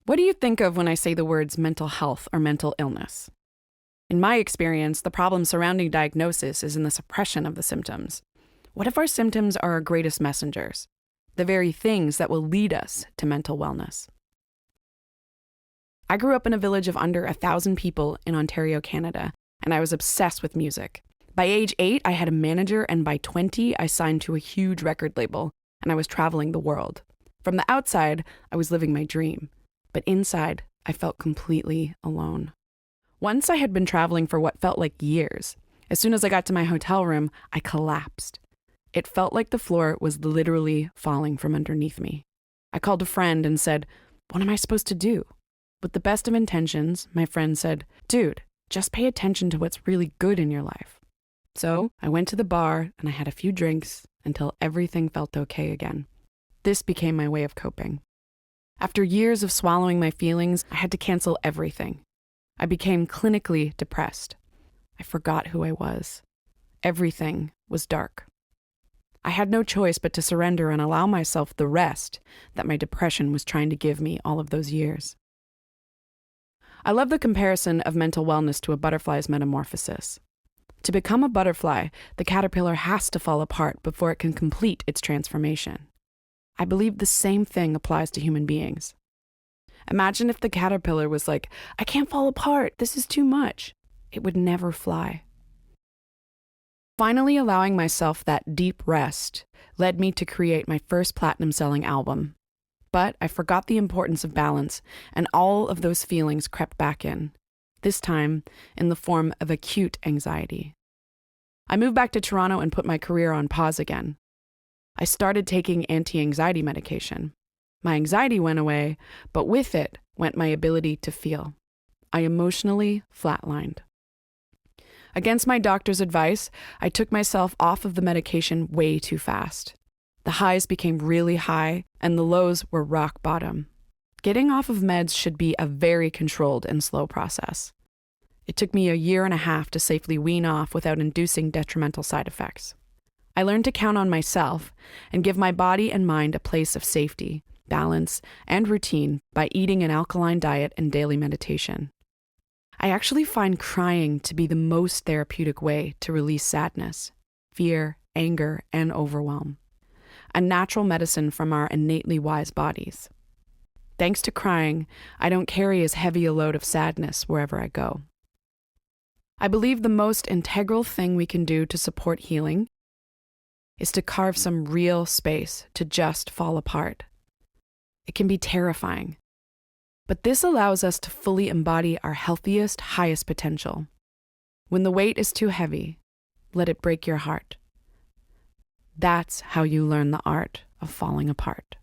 What do you think of when I say the words mental health or mental illness? In my experience, the problem surrounding diagnosis is in the suppression of the symptoms. What if our symptoms are our greatest messengers, the very things that will lead us to mental wellness? I grew up in a village of under 1,000 people in Ontario, Canada, and I was obsessed with music. By age 8, I had a manager, and by 20, I signed to a huge record label, and I was traveling the world. From the outside, I was living my dream, but inside, I felt completely alone. Once I had been traveling for what felt like years. As soon as I got to my hotel room, I collapsed. It felt like the floor was literally falling from underneath me. I called a friend and said, "What am I supposed to do?" With the best of intentions, my friend said, "Dude, just pay attention to what's really good in your life." So I went to the bar and I had a few drinks until everything felt okay again. This became my way of coping. After years of swallowing my feelings, I had to cancel everything. I became clinically depressed. I forgot who I was. Everything was dark. I had no choice but to surrender and allow myself the rest that my depression was trying to give me all of those years. I love the comparison of mental wellness to a butterfly's metamorphosis. To become a butterfly, the caterpillar has to fall apart before it can complete its transformation. I believe the same thing applies to human beings. Imagine if the caterpillar was like, "I can't fall apart, this is too much." It would never fly. Finally allowing myself that deep rest led me to create my first platinum-selling album. But I forgot the importance of balance, and all of those feelings crept back in, this time in the form of acute anxiety. I moved back to Toronto and put my career on pause again. I started taking anti-anxiety medication. My anxiety went away, but with it went my ability to feel. I emotionally flatlined. Against my doctor's advice, I took myself off of the medication way too fast. The highs became really high, and the lows were rock bottom. Getting off of meds should be a very controlled and slow process. It took me 1.5 years to safely wean off without inducing detrimental side effects. I learned to count on myself and give my body and mind a place of safety, balance, and routine by eating an alkaline diet and daily meditation. I actually find crying to be the most therapeutic way to release sadness, fear, anger, and overwhelm. A natural medicine from our innately wise bodies. Thanks to crying, I don't carry as heavy a load of sadness wherever I go. I believe the most integral thing we can do to support healing is to carve some real space to just fall apart. It can be terrifying, but this allows us to fully embody our healthiest, highest potential. When the weight is too heavy, let it break your heart. That's how you learn the art of falling apart.